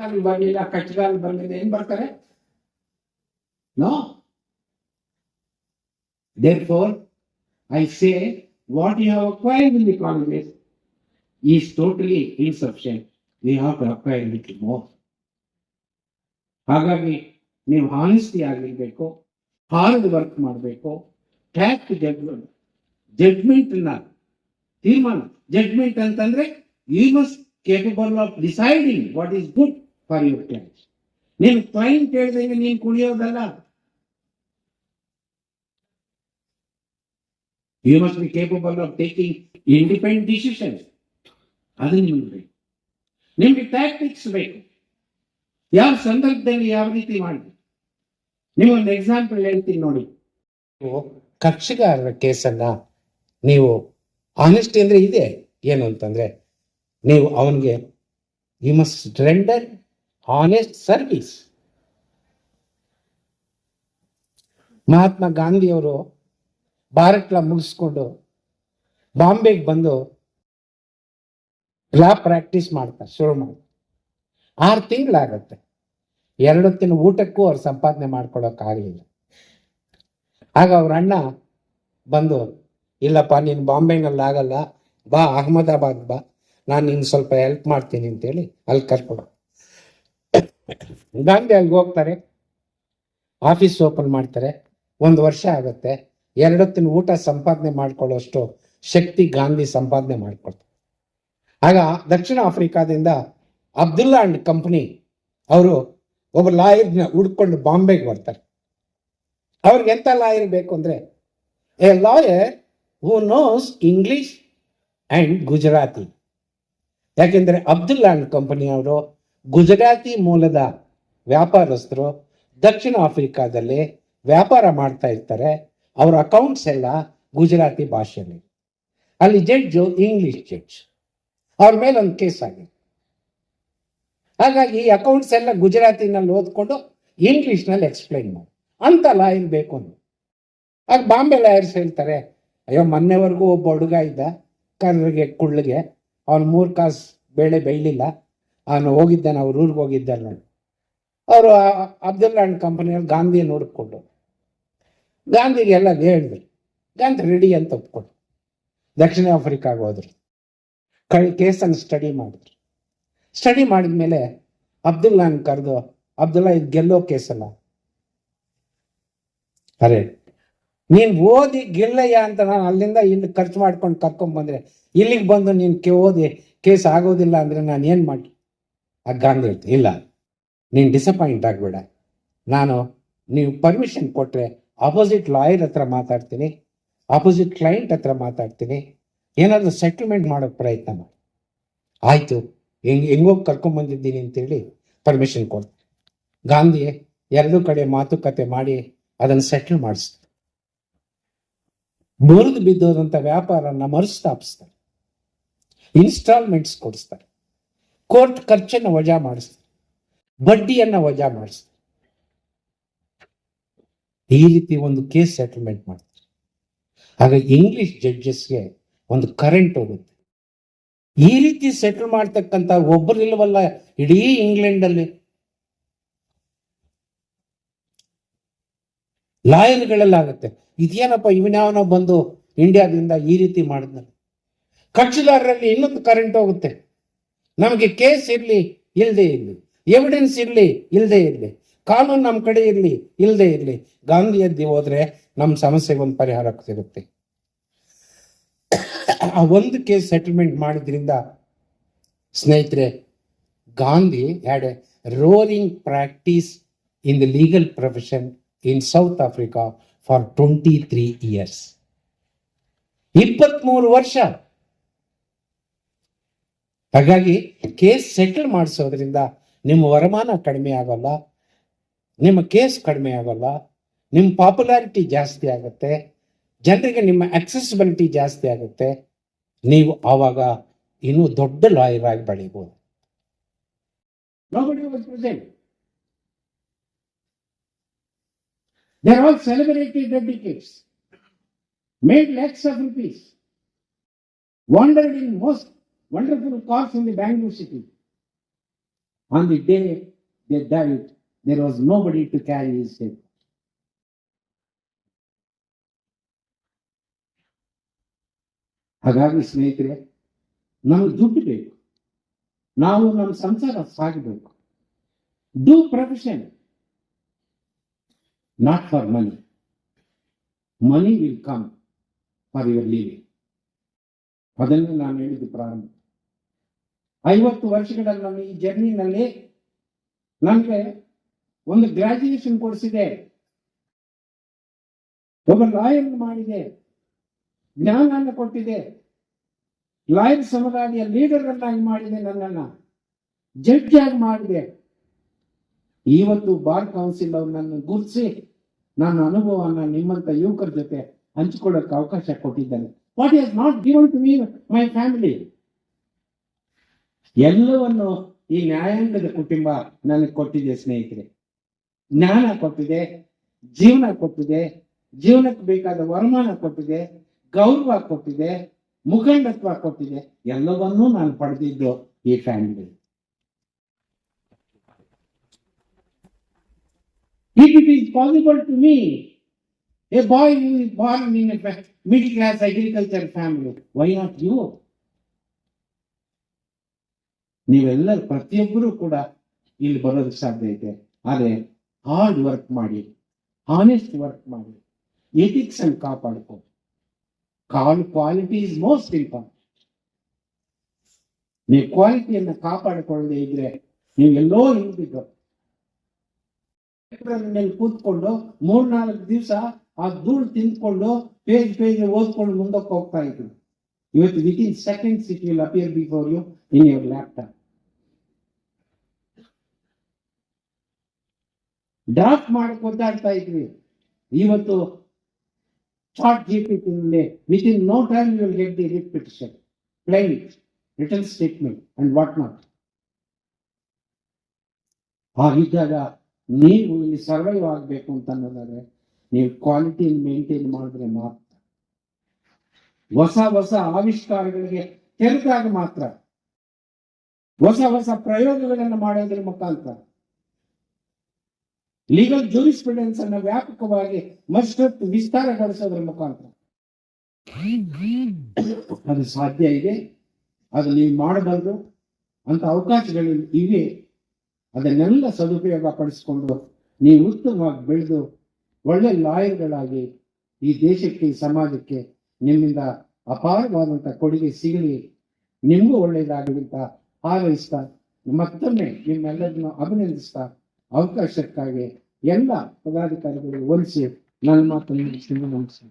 ಕಾಲು ಬರಲಿಲ್ಲ, ಕಚ್ಚಗಾಲು ಬಂದಿದೆ, ಏನ್ ಬರ್ತಾರೆ? No. Therefore, I say what you have acquired in the Congress is totally insufficient. We have to acquire little more. ಹಾಗಾಗಿ ನೀವು honesty ಆಗಿರ್ಬೇಕು, ಹಾರ್ಡ್ ವರ್ಕ್ ಮಾಡಬೇಕು, ಟ್ಯಾಕ್ಟ್ ಜಡ್ಮೆಂಟ್ ತೀರ್ಮಾನ. ಜಡ್ಮೆಂಟ್ ಅಂತಂದ್ರೆ you must capable of deciding what is good for your client. ನೀನು client ಹೇಳಿದಂಗೆ ನೀನು ಕುಣಿಯೋದಲ್ಲ. You must be capable of taking independent decisions. ಅದು ನಿಮ್ಗೆ ಬೇಕು. ನಿಮ್ಗೆ ಟ್ಯಾಕ್ಟಿಕ್ಸ್ ಬೇಕು. ಯಾವ ಸಂದರ್ಭದಲ್ಲಿ ಯಾವ ರೀತಿ ಮಾಡಿ. ನಿಮಗೊಂದು ಎಕ್ಸಾಂಪಲ್ ಹೇಳ್ತೀನಿ ನೋಡಿ. ಕಕ್ಷಗಾರರ ಕೇಸನ್ನ ನೀವು ಆನೆಸ್ಟಿ ಅಂದ್ರೆ ಇದೆ ಏನು ಅಂತಂದ್ರೆ, ನೀವು ಅವನಿಗೆ you must render honest service. Mahatma ಗಾಂಧಿಯವರು ಭಾರತ್ ಲಾ ಮುಗಿಸ್ಕೊಂಡು ಬಾಂಬೆಗೆ ಬಂದು ಲಾ ಪ್ರಾಕ್ಟೀಸ್ ಮಾಡ್ತಾರೆ, ಶುರು ಮಾಡಿ 6 ತಿಂಗಳಾಗತ್ತೆ. 2 ಹೊತ್ತಿನ ಊಟಕ್ಕೂ ಅವ್ರು ಸಂಪಾದನೆ ಮಾಡ್ಕೊಳಕ್ಕಾಗಲಿಲ್ಲ. ಆಗ ಅವ್ರ ಅಣ್ಣ ಬಂದು, ಇಲ್ಲಪ್ಪ ನೀನು ಬಾಂಬೆನಲ್ಲಿ ಆಗಲ್ಲ, ಬಾ ಅಹಮದಾಬಾದ್ ಬಾ, ನಾನು ನಿನ್ಗೆ ಸ್ವಲ್ಪ ಹೆಲ್ಪ್ ಮಾಡ್ತೀನಿ ಅಂತೇಳಿ ಅಲ್ಲಿ ಕರ್ಕೊಂಡು ಗಾಂಧಿ ಅಲ್ಲಿಗೆ ಹೋಗ್ತಾರೆ. ಆಫೀಸ್ ಓಪನ್ ಮಾಡ್ತಾರೆ. 1 ವರ್ಷ ಆಗುತ್ತೆ. 2 ಹೊತ್ತಿನ ಊಟ ಸಂಪಾದನೆ ಮಾಡ್ಕೊಳ್ಳೋಷ್ಟು ಶಕ್ತಿ ಗಾಂಧಿ ಸಂಪಾದನೆ ಮಾಡ್ಕೊಳ್ತಾರೆ. ಆಗ ದಕ್ಷಿಣ ಆಫ್ರಿಕಾದಿಂದ ಅಬ್ದುಲ್ಲಾ ಅಂಡ್ ಕಂಪನಿ ಅವರು ಒಬ್ಬ ಲಾಯರ್ನ ಹುಡ್ಕೊಂಡು ಬಾಂಬೆಗೆ ಬರ್ತಾರೆ. ಅವ್ರಿಗೆ ಎಂತ ಲಾಯರ್ ಬೇಕು ಅಂದ್ರೆ, A lawyer who knows English and Gujarati. ಯಾಕೆಂದ್ರೆ ಅಬ್ದುಲ್ಲಾ ಅಂಡ್ ಕಂಪನಿ ಅವರು ಗುಜರಾತಿ ಮೂಲದ ವ್ಯಾಪಾರಸ್ಥರು, ದಕ್ಷಿಣ ಆಫ್ರಿಕಾದಲ್ಲಿ ವ್ಯಾಪಾರ ಮಾಡ್ತಾ ಇರ್ತಾರೆ. ಅವ್ರ ಅಕೌಂಟ್ಸ್ ಎಲ್ಲ ಗುಜರಾತಿ ಭಾಷೆಯಲ್ಲಿ. ಅಲ್ಲಿ ಜಡ್ಜು ಇಂಗ್ಲಿಷ್ ಜಡ್ಜ್. ಅವ್ರ ಮೇಲೆ ಒಂದು ಕೇಸ್ ಆಗಿದೆ. ಹಾಗಾಗಿ ಅಕೌಂಟ್ಸ್ ಎಲ್ಲ ಗುಜರಾತಿನಲ್ಲಿ ಓದ್ಕೊಂಡು ಇಂಗ್ಲಿಷ್ನಲ್ಲಿ ಎಕ್ಸ್ಪ್ಲೈನ್ ಮಾಡಿ ಅಂತ ಲಾಯರ್ ಬೇಕು ಅಂತ. ಆಗ ಬಾಂಬೆ ಲಾಯರ್ಸ್ ಹೇಳ್ತಾರೆ, ಅಯ್ಯೋ ಮೊನ್ನೆವರೆಗೂ ಒಬ್ಬ ಹುಡುಗ ಇದ್ದ ಕರ್ರಿಗೆ ಕುಳ್ಳಿಗೆ, ಅವನು 3 ಕಾಸು ಬೇಳೆ ಬೇಯಲಿಲ್ಲ, ಅವನು ಹೋಗಿದ್ದಾನೆ, ಅವ್ರ ಊರಿಗೆ ಹೋಗಿದ್ದಾನೆ ನೋಡಿ. ಅವರು ಅಬ್ದುಲ್ಲಾ ಅಂಡ್ ಕಂಪನಿಯವ್ರು ಗಾಂಧಿಯನ್ನು ಹುಡುಕೊಂಡು ಗಾಂಧಿಗೆಲ್ಲ ಹೇಳಿದ್ರು. ಗಾಂಧಿ ರೆಡಿ ಅಂತ ಒಪ್ಕೊಂಡು ದಕ್ಷಿಣ ಆಫ್ರಿಕಾಗೆ ಹೋದ್ರು. ಕೇಸನ್ನು ಸ್ಟಡಿ ಮಾಡಿದ್ರು. ಸ್ಟಡಿ ಮಾಡಿದ್ಮೇಲೆ ಅಬ್ದುಲ್ಲಾನ್ ಕರೆದು, ಅಬ್ದುಲ್ಲಾ ಇದು ಗೆಲ್ಲೋ ಕೇಸಲ್ಲ, ಅರೆ ನೀನ್ ಓದಿ ಗೆಲ್ಲಯ್ಯ ಅಂತ ನಾನು ಅಲ್ಲಿಂದ ಇಲ್ಲಿ ಖರ್ಚು ಮಾಡ್ಕೊಂಡು ಕರ್ಕೊಂಡ್ ಬಂದ್ರೆ, ಇಲ್ಲಿಗೆ ಬಂದು ನೀನ್ ಓದಿ ಕೇಸ್ ಆಗೋದಿಲ್ಲ ಅಂದ್ರೆ ನಾನು ಏನ್ ಮಾಡಿ? ಆ ಗಾಂಧಿ ಹೇಳ್ತೀನಿ, ಇಲ್ಲ ನೀನ್ ಡಿಸಪಾಯಿಂಟ್ ಆಗ್ಬೇಡ, ನೀವು ಪರ್ಮಿಷನ್ ಕೊಟ್ರೆ ಆಪೋಸಿಟ್ ಲಾಯರ್ ಹತ್ರ ಮಾತಾಡ್ತೀನಿ, ಆಪೋಸಿಟ್ ಕ್ಲೈಂಟ್ ಹತ್ರ ಮಾತಾಡ್ತೀನಿ, ಏನಾದ್ರು ಸೆಟಲ್ಮೆಂಟ್ ಮಾಡೋಕೆ ಪ್ರಯತ್ನ ಮಾಡಿ. ಆಯ್ತು, ಹೆಂಗೋಗಿ ಕರ್ಕೊಂಡ್ ಬಂದಿದ್ದೀನಿ ಅಂತೇಳಿ ಪರ್ಮಿಷನ್ ಕೊಡ್ತಾರೆ. ಗಾಂಧಿ 2 ಕಡೆ ಮಾತುಕತೆ ಮಾಡಿ ಅದನ್ನು ಸೆಟಲ್ ಮಾಡಿಸ್ತಾರೆ. ಮುರಿದು ಬಿದ್ದೋದಂತ ವ್ಯಾಪಾರನ ಮರುಸ್ಥಾಪಿಸ್ತಾರೆ. ಇನ್ಸ್ಟಾಲ್ಮೆಂಟ್ಸ್ ಕೊಡಿಸ್ತಾರೆ. ಕೋರ್ಟ್ ಖರ್ಚನ್ನು ವಜಾ ಮಾಡಿಸ್ತಾರೆ. ಬಡ್ಡಿಯನ್ನ ವಜಾ ಮಾಡಿಸ್ತಾರೆ. ಈ ರೀತಿ ಒಂದು ಕೇಸ್ ಸೆಟಲ್ಮೆಂಟ್ ಮಾಡ್ತಾರೆ. ಆಗ ಇಂಗ್ಲಿಷ್ ಜಡ್ಜಸ್ಗೆ ಒಂದು ಕರೆಂಟ್ ಹೋಗುತ್ತೆ. ಈ ರೀತಿ ಸೆಟಲ್ ಮಾಡ್ತಕ್ಕಂಥ ಒಬ್ಬರಿಲ್ವಲ್ಲ ಇಡೀ ಇಂಗ್ಲೆಂಡ್ ಅಲ್ಲಿ. ಲಾಯರ್ಗಳೆಲ್ಲಾಗುತ್ತೆ, ಇದೇನಪ್ಪ ಇವನ್ಯಾವನೋ ಬಂದು ಇಂಡಿಯಾದಿಂದ ಈ ರೀತಿ ಮಾಡಿದ್ನ. ಕಕ್ಷಿದಾರರಲ್ಲಿ ಇನ್ನೊಂದು ಕರೆಂಟ್ ಹೋಗುತ್ತೆ, ನಮಗೆ ಕೇಸ್ ಇರ್ಲಿ ಇಲ್ಲದೆ ಇರಲಿ, ಎವಿಡೆನ್ಸ್ ಇರ್ಲಿ ಇಲ್ಲದೆ ಇರಲಿ, ಕಾನೂನು ನಮ್ಮ ಕಡೆ ಇರಲಿ ಇಲ್ಲದೆ ಇರಲಿ, ಗಾಂಧಿ ಎದ್ದಿ ಹೋದ್ರೆ ನಮ್ಮ ಸಮಸ್ಯೆಗೆ ಒಂದು ಪರಿಹಾರ ಸಿಗುತ್ತೆ. ಆ ಒಂದು ಕೇಸ್ ಸೆಟಲ್ಮೆಂಟ್ ಮಾಡಿದ್ರಿಂದ ಸ್ನೇಹಿತರೆ, Gandhi had A roaring practice in the legal profession in south Africa for 23 years. 23 ವರ್ಷ. ಹಾಗಾಗಿ ಕೇಸ್ ಸೆಟಲ್ ಮಾಡಿಸೋದ್ರಿಂದ ನಿಮ್ಮ ವರಮಾನ ಕಡಿಮೆ ಆಗೋಲ್ಲ, ನಿಮ್ಮ ಕೇಸ್ ಕಡಿಮೆ ಆಗೋಲ್ಲ, ನಿಮ್ಮ ಪಾಪ್ಯುಲಾರಿಟಿ ಜಾಸ್ತಿ ಆಗುತ್ತೆ, ಜನರಿಗೆ ನಿಮ್ಮ ಆಕ್ಸೆಸಿಬಿಲಿಟಿ ಜಾಸ್ತಿ ಆಗುತ್ತೆ. ನೀವು ಆವಾಗ ಇನ್ನೂ ದೊಡ್ಡ ಲಾಯರ್ ಆಗಿ ಬೆಳೀಬಹುದು. Nobody was present. They all celebrated dedicates, made lakhs of rupees, wandered in most wonderful cars in the Bangalore city. On the day they died, there was nobody to carry his death. ಹಾಗಾಗಿ ಸ್ನೇಹಿತರೆ, ನಮಗೆ ದುಡ್ಡು ಬೇಕು, ನಾವು ನಮ್ಮ ಸಂಸಾರ ಸಾಗಬೇಕು. Do profession, not for money. Money will come for your living. ಅದನ್ನು ನಾನು ಹೇಳಿದ್ದು ಪ್ರಾರಂಭ. 50 ವರ್ಷಗಳ ನನ್ನ ಈ ಜರ್ನಿನಲ್ಲಿ ನನಗೆ ಒಂದು ಗ್ರಾಜ್ಯುಯೇಷನ್ ಕೊಡಿಸಿದೆ, ಒಬ್ಬ ಲಾಯರ್ ಮಾಡಿದೆ, ಜ್ಞಾನವನ್ನು ಕೊಟ್ಟಿದೆ, ಲಾಯರ್ ಸಮುದಾಯ ಲೀಡರ್ ಅನ್ನಾಗಿ ಮಾಡಿದೆ, ನನ್ನನ್ನ ಜಡ್ಜ್ ಆಗಿ ಮಾಡಿದೆ. ಇವತ್ತು ಬಾರ್ ಕೌನ್ಸಿಲ್ ಅವ್ರು ನನ್ನ ಗುರುತಿಸಿ ನನ್ನ ಅನುಭವವನ್ನು ನಿಮ್ಮಂತ ಯುವಕರ ಜೊತೆ ಹಂಚಿಕೊಳ್ಳೋಕೆ ಅವಕಾಶ ಕೊಟ್ಟಿದ್ದಾರೆ. What is not given to me my family. ಎಲ್ಲವನ್ನು ಈ ನ್ಯಾಯಾಂಗದ ಕುಟುಂಬ ನನಗೆ ಕೊಟ್ಟಿದೆ ಸ್ನೇಹಿತರೆ. ಜ್ಞಾನ ಕೊಟ್ಟಿದೆ, ಜೀವನ ಕೊಟ್ಟಿದೆ, ಜೀವನಕ್ಕೆ ಬೇಕಾದ ವರಮಾನ ಕೊಟ್ಟಿದೆ, ಗೌರವ ಕೊಟ್ಟಿದೆ, ಮುಖಂಡತ್ವ ಕೊಟ್ಟಿದೆ. ಎಲ್ಲವನ್ನೂ ನಾನು ಪಡೆದಿದ್ದು ಈ family. If it is possible to me, a boy who is born in a middle class agriculture family, why not you? ನೀವೆಲ್ಲರೂ ಪ್ರತಿಯೊಬ್ಬರೂ ಕೂಡ ಇಲ್ಲಿ ಬರೋದಕ್ಕೆ ಸಾಧ್ಯ ಇದೆ. ಆದರೆ ಹಾರ್ಡ್ ವರ್ಕ್ ಮಾಡಿ, ಹಾನೆಸ್ಟ್ ವರ್ಕ್ ಮಾಡಿ, ಎಥಿಕ್ಸ್ ಅನ್ನು ಕಾಪಾಡ್ಕೊ. Quality is most important. ನೀವು ಕ್ವಾಲಿಟಿಯನ್ನು ಕಾಪಾಡಿಕೊಳ್ಳದೆ ಇದ್ರೆ ನೀವು ಎಲ್ಲೋ ಹಿಂದಿದ್ದು ಮೇಲೆ ಕೂತ್ಕೊಂಡು 3-4 ದಿವಸ ಆ ಧೂಳು ತಿಂದ್ಕೊಂಡು ಪೇಜ್ ಓದ್ಕೊಂಡು ಮುಂದಕ್ಕೆ ಹೋಗ್ತಾ ಇದ್ರು. ಇವತ್ತು within seconds it will appear before you in your laptop. Draft ಮಾಡಕ್ ಒದ್ದಾಡ್ತಾ ಇದ್ವಿ. ಇವತ್ತು chat GPT within no time you will get the writ petition, plaint written statement and what not. ಹಾಗಿದ್ದಾಗ ನೀವು ಇಲ್ಲಿ ಸರ್ವೈವ್ ಆಗಬೇಕು ಅಂತ ಅನ್ನೋದಾದ್ರೆ ನೀವು ಕ್ವಾಲಿಟಿ ಮೇಂಟೈನ್ ಮಾಡಿದ್ರೆ ಮಾತ್ರ, ಹೊಸ ಆವಿಷ್ಕಾರಗಳಿಗೆ ತೆರೆದಾಗ ಮಾತ್ರ, ಹೊಸ ಪ್ರಯೋಗಗಳನ್ನು ಮಾಡೋದ್ರ ಮುಖಾಂತರ, ಲೀಗಲ್ ಜೂರಿಸ್ಪ್ರುಡೆನ್ಸ್ ಅನ್ನು ವ್ಯಾಪಕವಾಗಿ ಮತ್ತಷ್ಟು ವಿಸ್ತಾರಗೊಳಿಸೋದ್ರ ಮುಖಾಂತರ ಅದು ಸಾಧ್ಯ ಇದೆ. ಅದು ನೀವು ಮಾಡಬಾರ್ದು ಅಂತ ಅವಕಾಶಗಳು ಇವೆ. ಅದನ್ನೆಲ್ಲ ಸದುಪಯೋಗ ಪಡಿಸಿಕೊಂಡು ನೀವು ಉತ್ತಮವಾಗಿ ಬೆಳೆದು ಒಳ್ಳೆ ಲಾಯರ್ಗಳಾಗಿ ಈ ದೇಶಕ್ಕೆ, ಈ ಸಮಾಜಕ್ಕೆ ನಿಮ್ಮಿಂದ ಅಪಾರವಾದಂಥ ಕೊಡುಗೆ ಸಿಗಲಿ, ನಿಮಗೂ ಒಳ್ಳೆಯದಾಗಲಿ ಅಂತ ಹಾರೈಸ್ತಾ ಮತ್ತೊಮ್ಮೆ ನಿಮ್ಮೆಲ್ಲರನ್ನು ಅಭಿನಂದಿಸ್ತಾ ಅವಕಾಶಕ್ಕಾಗಿ ಎಲ್ಲ ಪದಾಧಿಕಾರಿಗಳು ಹೋಲಿಸಿ ನನ್ನ ಮಾತನ್ನು ಮುಗಿಸಿ